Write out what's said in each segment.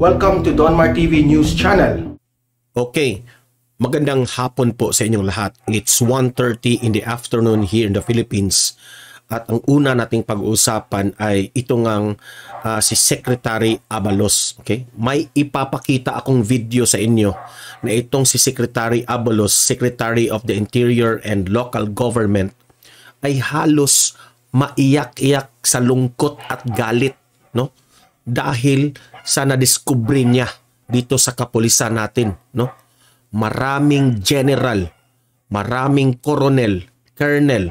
Welcome to Donmar TV News Channel. Okay, magandang hapon po sa inyong lahat. It's 1:30 in the afternoon here in the Philippines. At ang una nating pag-uusapan ay itong si Secretary Abalos. Okay? May ipapakita akong video sa inyo na itong si Secretary Abalos, Secretary of the Interior and Local Government, ay halos maiyak-iyak sa lungkot at galit, no? Dahil sa nadiskubre niya dito sa kapulisan natin, no? Maraming general, maraming colonel, colonel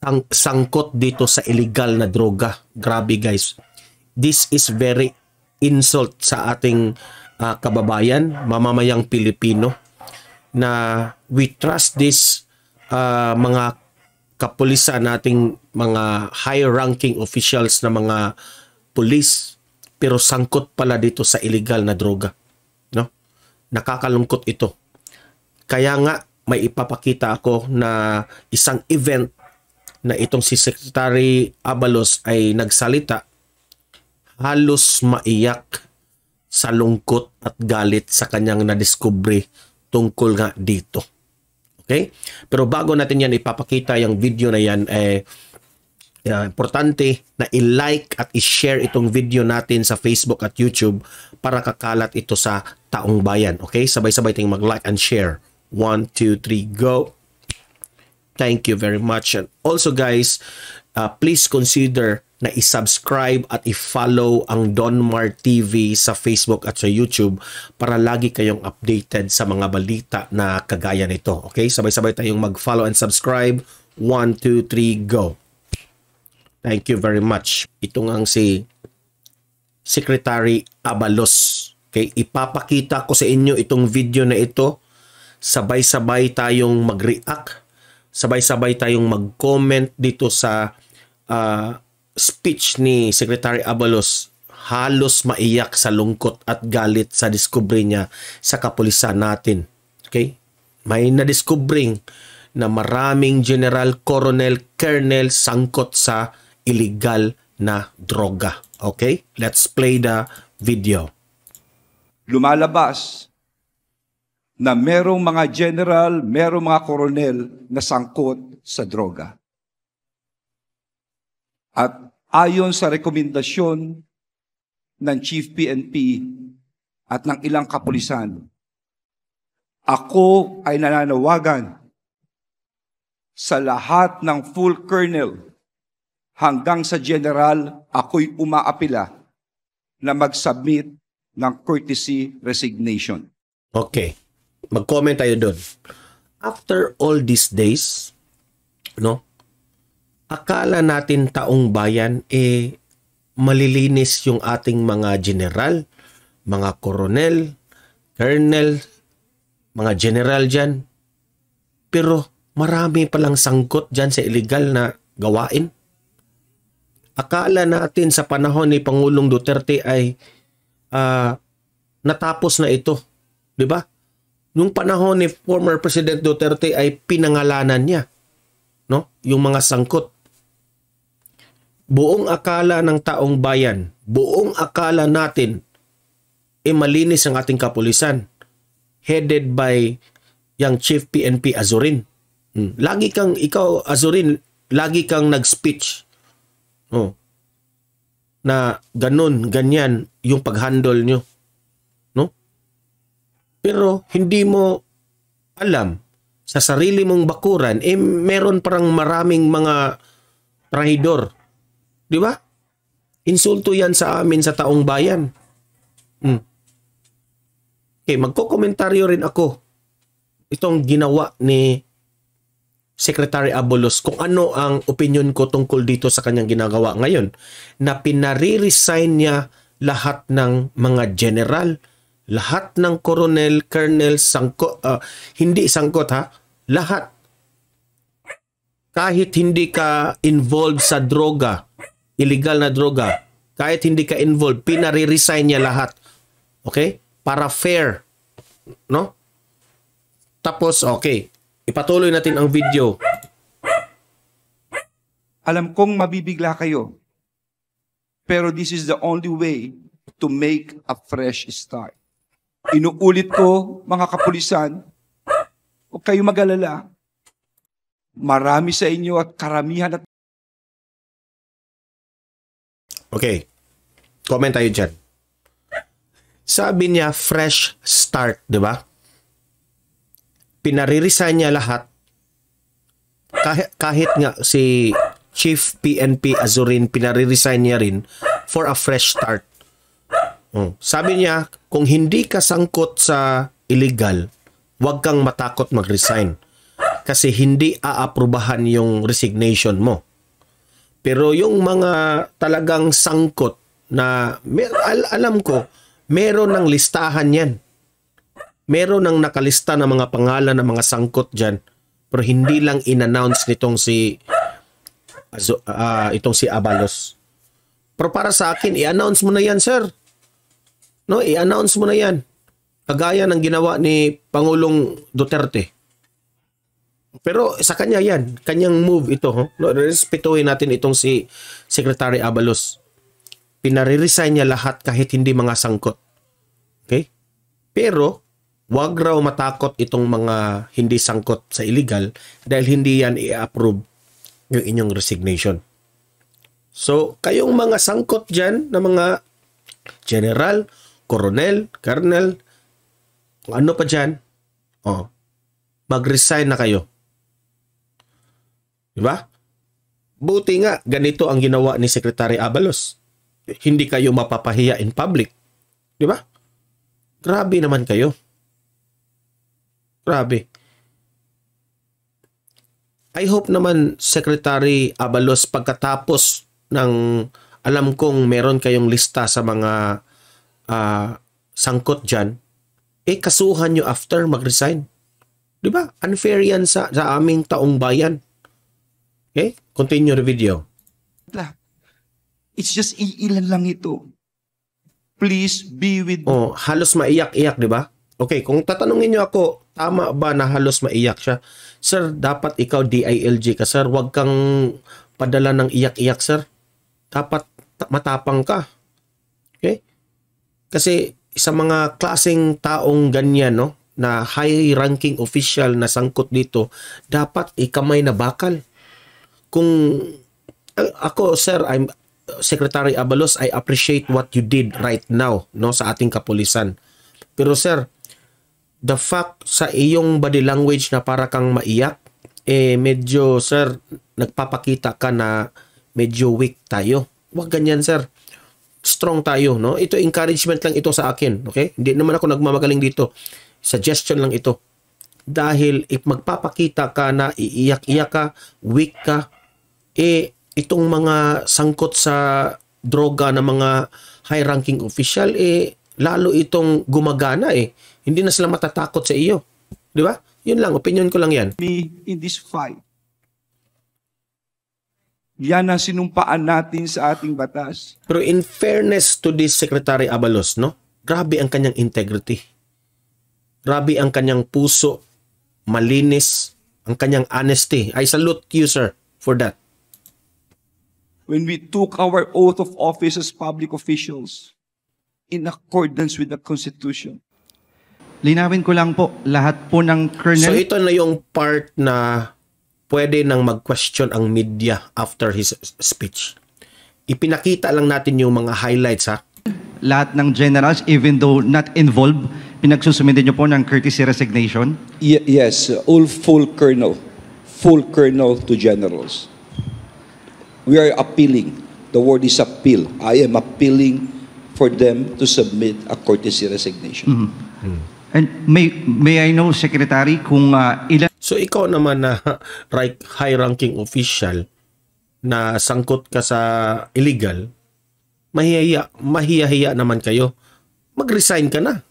ang sangkot dito sa illegal na droga. Grabe guys. This is very insult sa ating kababayan, mamamayang Pilipino, na we trust this mga kapulisan nating mga high-ranking officials na mga police, pero sangkot pala dito sa illegal na droga. No? Nakakalungkot ito. Kaya nga may ipapakita ako na isang event na itong si Secretary Abalos ay nagsalita, halos maiyak sa lungkot at galit sa kanyang nadiskubre tungkol nga dito. Okay? Pero bago natin yan ipapakita yung video na yan, importante na i-like at i-share itong video natin sa Facebook at YouTube para kakalat ito sa taong bayan. Okay? Sabay-sabay tayong mag-like and share. 1, 2, 3, go! Thank you very much. And also guys, please consider na i-subscribe at i-follow ang Donmar TV sa Facebook at sa YouTube para lagi kayong updated sa mga balita na kagaya nito. Okay? Sabay-sabay tayong mag-follow and subscribe. 1, 2, 3, go! Thank you very much. Ito nga si Secretary Abalos. Okay? Ipapakita ko sa inyo itong video na ito. Sabay-sabay tayong mag-react. Sabay-sabay tayong mag-comment dito sa speech ni Secretary Abalos. Halos maiyak sa lungkot at galit sa diskubre niya sa kapulisan natin. Okay? May nadiskubring na maraming general, colonel, colonel sangkot sa illegal na droga. Okay? Let's play the video. Lumalabas na merong mga general, merong mga koronel na sangkot sa droga. At ayon sa rekomendasyon ng Chief PNP at ng ilang kapulisan, ako ay nananawagan sa lahat ng full colonel hanggang sa general, ako'y umaapila na mag-submit ng courtesy resignation. Okay. Mag-comment tayo doon. After all these days, no? Akala natin taong bayan malilinis yung ating mga general, mga koronel, colonel, mga general dyan. Pero marami palang sangkot dyan sa illegal na gawain. Akala natin sa panahon ni Pangulong Duterte ay natapos na ito. Di ba? Nung panahon ni former President Duterte ay pinangalanan niya, no? Yung mga sangkot. Buong akala ng taong bayan, buong akala natin malinis ang ating kapulisan, headed by yung Chief PNP Azurin. Lagi kang, ikaw Azurin, lagi kang nag-speech, na ganun, ganyan yung pag-handle nyo. Pero hindi mo alam sa sarili mong bakuran, meron parang maraming mga trahidor. Di ba? Insulto yan sa amin sa taong bayan. Okay, magkokomentaryo rin ako itong ginawa ni Secretary Abalos kung ano ang opinion ko tungkol dito sa kanyang ginagawa ngayon, na pinare-resign niya lahat ng mga general, lahat ng colonel, colonel, sangkot, hindi sangkot ha, lahat. Kahit hindi ka involved sa droga, illegal na droga, kahit hindi ka involved, pinare-resign niya lahat. Okay? Para fair. No? Tapos, okay, ipatuloy natin ang video. Alam kong mabibigla kayo, pero this is the only way to make a fresh start. Inuulit ko, mga kapulisan, huwag kayong mag-alala. Marami sa inyo at karamihan at Okay. Comment tayo dyan. Sabi niya, fresh start, di ba? Pinariresign niya lahat. Kahit nga si Chief PNP Azurin, pinariresign niya rin for a fresh start. Sabi niya, kung hindi ka sangkot sa illegal, huwag kang matakot mag-resign. Kasi hindi aaprubahan yung resignation mo. Pero yung mga talagang sangkot na, alam ko, meron ng listahan yan. Meron ng nakalista ng mga pangalan ng mga sangkot dyan. Pero hindi lang in-announce nitong itong si Abalos. Pero para sa akin, i-announce mo na yan, sir. No, i-announce mo na yan. Kagaya ng ginawa ni Pangulong Duterte. Pero sa kanya yan, kanyang move ito. No, respetuhin natin itong si Secretary Abalos. Pinariresign niya lahat kahit hindi mga sangkot. Okay? Pero, wag raw matakot itong mga hindi sangkot sa illegal dahil hindi yan i-approve yung inyong resignation. So, kayong mga sangkot dyan na mga general, coronel, colonel, kung ano pa dyan, mag-resign na kayo. Diba? Buti nga, ganito ang ginawa ni Secretary Abalos. Hindi kayo mapapahiya in public. Diba? Grabe naman kayo. Grabe. I hope naman, Secretary Abalos, pagkatapos ng, alam kong meron kayong lista sa mga sangkot dyan, kasuhan nyo after mag-resign. Diba? Unfair yan sa aming taong bayan. Okay? Continue the video. It's just ilan lang ito. Please be with me. Halos maiyak-iyak, diba? Okay, kung tatanungin nyo ako, tama ba na halos maiyak siya? Sir, dapat ikaw DILG ka, sir. Huwag kang padala ng iyak-iyak, sir. Dapat matapang ka. Okay? Kasi sa mga klaseng taong ganyan, no, na high-ranking official na sangkot dito, dapat ikamay na bakal. Kung ako, sir, I'm Secretary Abalos, I appreciate what you did right now, no, sa ating kapulisan. Pero sir, the fact sa iyong body language na para kang maiyak, medyo, sir, nagpapakita ka na medyo weak tayo. Huwag ganyan, sir. Strong tayo, no? Ito, encouragement lang ito sa akin, okay? Hindi naman ako nagmamagaling dito. Suggestion lang ito. Dahil magpapakita ka na iiyak-iyak ka, weak ka, itong mga sangkot sa droga na mga high-ranking official, lalo itong gumagana, Hindi na sila matatakot sa iyo. Di ba? Yun lang, opinion ko lang yan. Me in this fight. Yan ang sinumpaan natin sa ating batas. Pero in fairness to this Secretary Abalos, no? Grabe ang kanyang integrity. Grabe ang kanyang puso, malinis, ang kanyang honesty. I salute you, sir, for that. When we took our oath of office as public officials in accordance with the Constitution. Linawin ko lang po, lahat po ng colonel... So ito na yung part na pwede nang mag-question ang media after his speech. Ipinakita lang natin yung mga highlights, ha? Lahat ng generals, even though not involved, pinagsusumite niyo po ng courtesy resignation? Yes, all full colonel to generals. We are appealing. The word is appeal. I am appealing for them to submit a courtesy resignation. And may I know, Secretary, kung ilan... So ikaw naman na high-ranking official na sangkot ka sa illegal, mahiya-hiya naman kayo. Mag-resign ka na.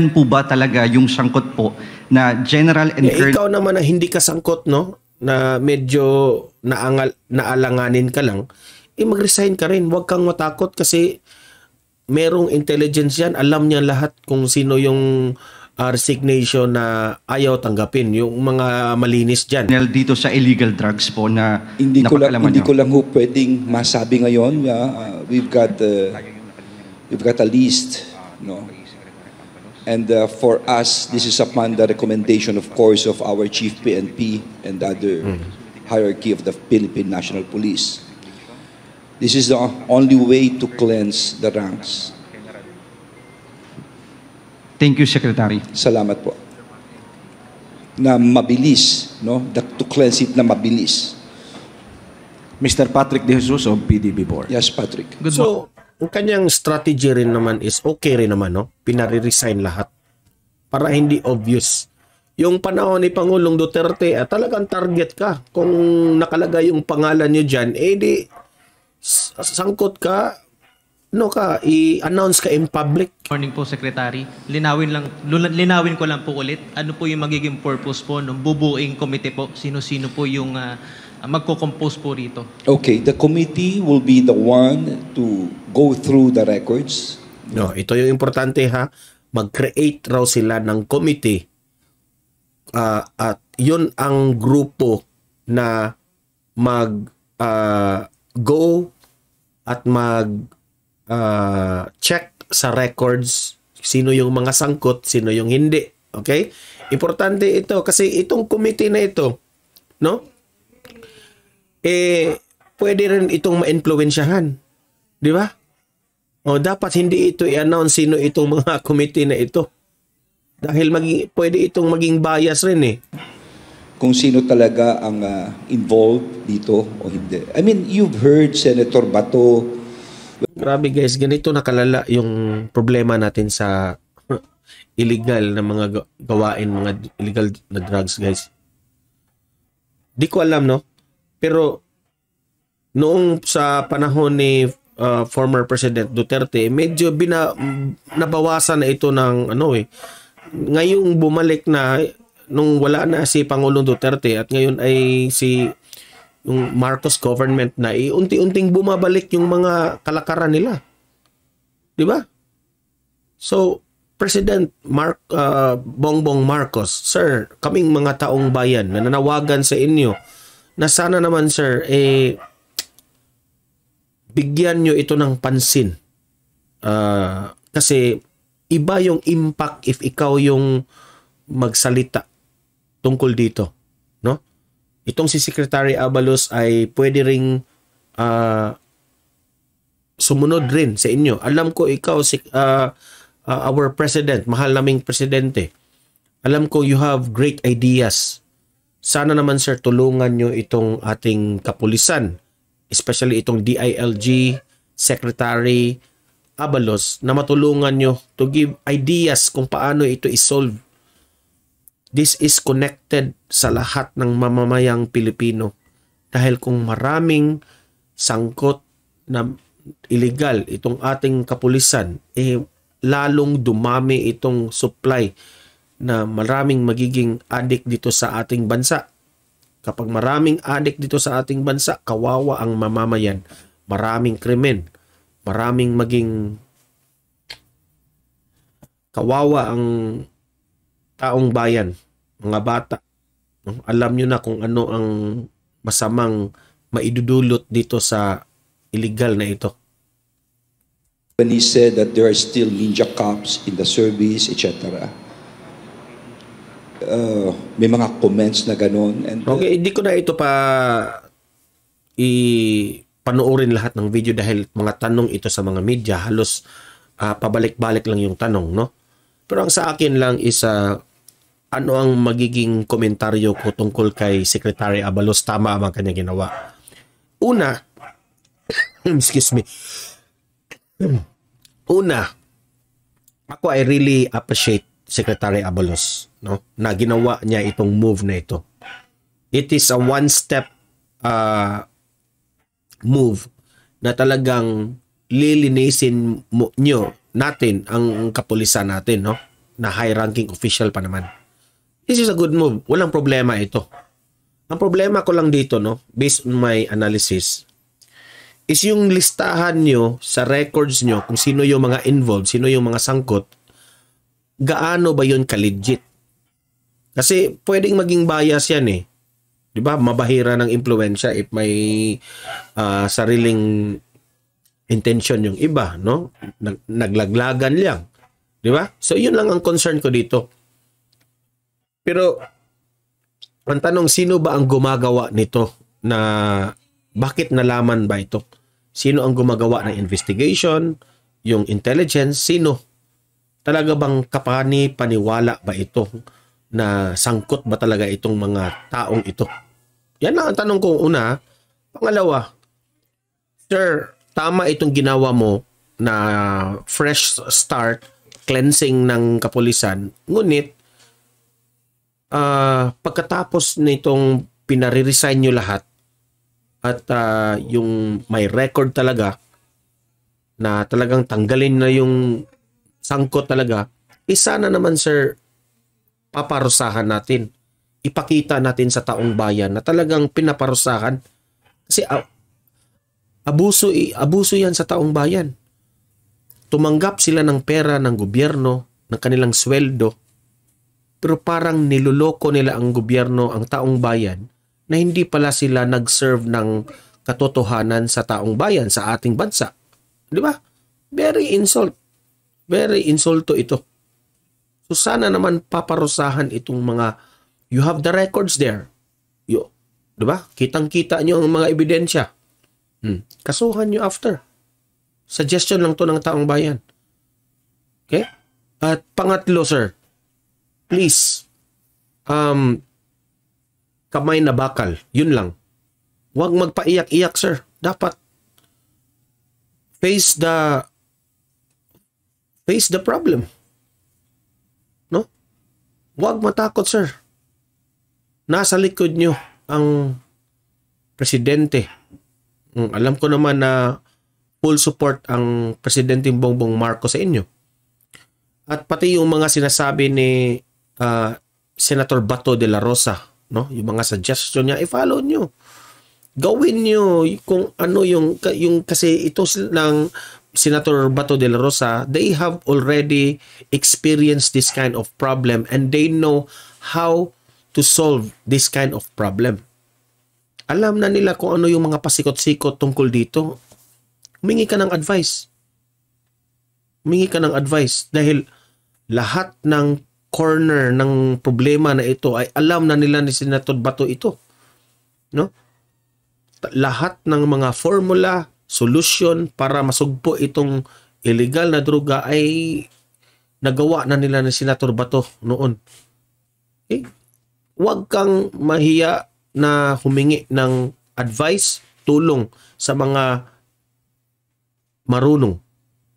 Ilan po ba talaga yung sangkot po na general and colonel? Ikaw naman na hindi ka sangkot, no? Na medyo naalanganin ka lang, mag-resign ka rin. Huwag kang matakot kasi merong intelligence yan. Alam niya lahat kung sino yung resignation na ayaw tanggapin. Yung mga malinis dyan. Dito sa illegal drugs po na hindi ko lang ho pwedeng masabi ngayon. We've got We've got a list, no? And for us, this is upon the recommendation, of course, of our Chief PNP and other hierarchy of the Philippine National Police. This is the only way to cleanse the ranks. Thank you, Secretary. Salamat po. Na mabilis, no? To cleanse it na mabilis. Mr. Patrick De Jesus of PDB Board. Yes, Patrick. So, ang kanyang strategy rin naman is okay rin naman, no? Pinare-resign lahat. Para hindi obvious. Yung panahon ni Pangulong Duterte, talagang target ka. Kung nakalagay yung pangalan nyo dyan, di sangkot ka, i-announce ka in public. Morning po, Secretary. Linawin ko lang po ulit. Ano po yung magiging purpose po ng bubuing komite po? Sino-sino po yung magko-compose po rito? Okay, the committee will be the one to go through the records. No, ito yung importante ha. Mag-create raw sila ng committee at yun ang grupo na go at check sa records sino yung mga sangkot, sino yung hindi. Okay? Importante ito kasi itong committee na ito, no? Pwede rin itong ma-influensyahan. Di ba? Dapat hindi ito i-announce sino itong mga committee na ito. Dahil pwede itong maging bias rin eh. Kung sino talaga ang involved dito o hindi. I mean, you've heard Senator Bato. Grabe guys, ganito nakalala yung problema natin sa illegal na mga gawain, mga illegal na drugs guys. Di ko alam, no? Pero noong sa panahon ni former President Duterte, medyo nabawasan na ito ng ngayong bumalik na nung wala na si Pangulong Duterte at ngayon ay yung Marcos government na unti-unting bumabalik yung mga kalakaran nila. 'Di ba? So, President Bongbong Marcos, sir, kaming mga taong bayan nananawagan sa inyo na sana naman sir bigyan nyo ito ng pansin. Kasi iba yung impact if ikaw yung magsalita tungkol dito, no? Itong si Secretary Abalos ay pwede ring sumunod rin sa inyo. Alam ko ikaw our president, mahal naming presidente. Alam ko you have great ideas. Sana naman sir tulungan nyo itong ating kapulisan, especially itong DILG Secretary Abalos, na matulungan nyo to give ideas kung paano ito isolve. This is connected sa lahat ng mamamayang Pilipino. Dahil kung maraming sangkot na illegal itong ating kapulisan, lalong dumami itong supply na maraming magiging addict dito sa ating bansa. Kapag maraming addict dito sa ating bansa, kawawa ang mamamayan. Maraming krimen. Maraming maging kawawa ang taong bayan, mga bata. Alam nyo na kung ano ang masamang maidudulot dito sa illegal na ito. When he said that there are still ninja cops in the service, etc., may mga comments na gano'n. And, okay, hindi ko na ito pa panoorin lahat ng video dahil mga tanong ito sa mga media, halos pabalik-balik lang yung tanong, no? Pero ang sa akin lang is ano ang magiging komentaryo ko tungkol kay Secretary Abalos? Tama ang kanya ginawa. Una, excuse me. Una, ako I really appreciate Secretary Abalos, no? Na ginawa niya itong move na ito. It is a one-step move na talagang lilinisin natin ang kapulisan natin, no? Na high-ranking official pa naman. This is a good move. Walang problema ito. Ang problema ko lang dito, no, based on my analysis, is yung listahan nyo sa records nyo kung sino yung mga involved, sino yung mga sangkot, gaano ba yun ka-legit? Kasi pwedeng maging bias yan eh. 'Di ba? Mabahira ng impluwensya if may sariling intention yung iba, no? Naglaglagan lang. Di ba? So, yun lang ang concern ko dito. Pero, ang tanong, sino ba ang gumagawa nito? Na bakit nalaman ba ito? Sino ang gumagawa ng investigation? Yung intelligence? Sino? Talaga bang paniwala ba ito? Na sangkot ba talaga itong mga taong ito? Yan lang ang tanong ko una. Pangalawa, sir, tama itong ginawa mo na fresh start, cleansing ng kapulisan. Ngunit, pagkatapos nitong pinare-resign nyo lahat at yung may record talaga na talagang tanggalin na yung sangkot talaga, sana naman sir, paparusahan natin. Ipakita natin sa taong bayan na talagang pinaparusahan. Kasi abuso yan sa taong bayan. Tumanggap sila ng pera ng gobyerno, ng kanilang sweldo, pero parang niloloko nila ang gobyerno, ang taong bayan, na hindi pala sila nag-serve ng katotohanan sa taong bayan, sa ating bansa. Di ba? Very insulto ito. So sana naman paparusahan itong mga, you have the records there. Di ba? Kitang-kita nyo ang mga ebidensya. Kasuhan nyo after. Suggestion lang to ng taong bayan. Okay? At pangatlo, sir, please, kamay na bakal. Yun lang. Huwag magpaiyak-iyak, sir. Dapat face the problem. No? Huwag matakot, sir. Nasa likod nyo ang presidente. Alam ko naman na full support ang Presidente Bongbong Marcos sa inyo. At pati yung mga sinasabi ni Senator Bato de la Rosa, no? Yung mga suggestion niya, i-follow nyo. Gawin nyo kung ano yung kasi ito ng Senator Bato de la Rosa, they have already experienced this kind of problem and they know how to solve this kind of problem. Alam na nila kung ano yung mga pasikot-sikot tungkol dito. Humingi ka ng advice. Humingi ka ng advice dahil lahat ng corner ng problema na ito ay alam na nila ni Senator Bato ito. No? Lahat ng mga formula, solution para masugpo itong illegal na droga ay nagawa na nila ni Senator Bato noon. Okay? Huwag kang mahiya na humingi ng advice, tulong sa mga marunong.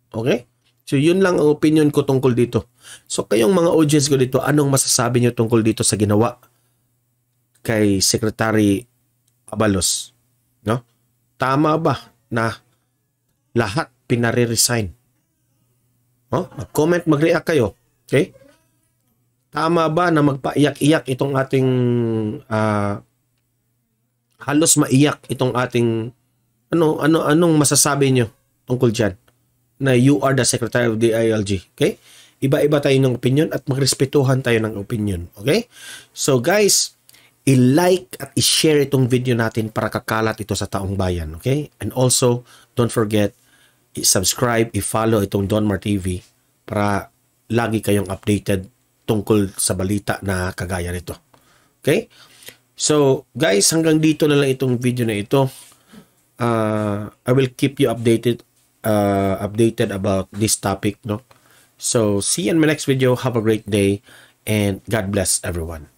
Okay? So, yun lang ang opinion ko tungkol dito. So, kayong mga audience ko dito, anong masasabi nyo tungkol dito sa ginawa kay Secretary Abalos? No? Tama ba na lahat pinare-resign? No? Mag-comment, mag-react kayo. Okay? Tama ba na magpaiyak-iyak itong ating halos maiyak itong ating anong masasabi nyo tungkol dyan? Na you are the Secretary of the ILG. Okay? Iba-iba tayo ng opinion at magrespetuhan tayo ng opinion. Okay? So guys, i-like at i-share itong video natin para kakalat ito sa taong bayan. Okay? And also, don't forget, i-subscribe, i-follow itong Donmar TV para lagi kayong updated tungkol sa balita na kagaya nito. Okay? So guys, hanggang dito na lang itong video na ito. I will keep you updated about this topic, no? So see you in my next video. Have a great day and God bless everyone.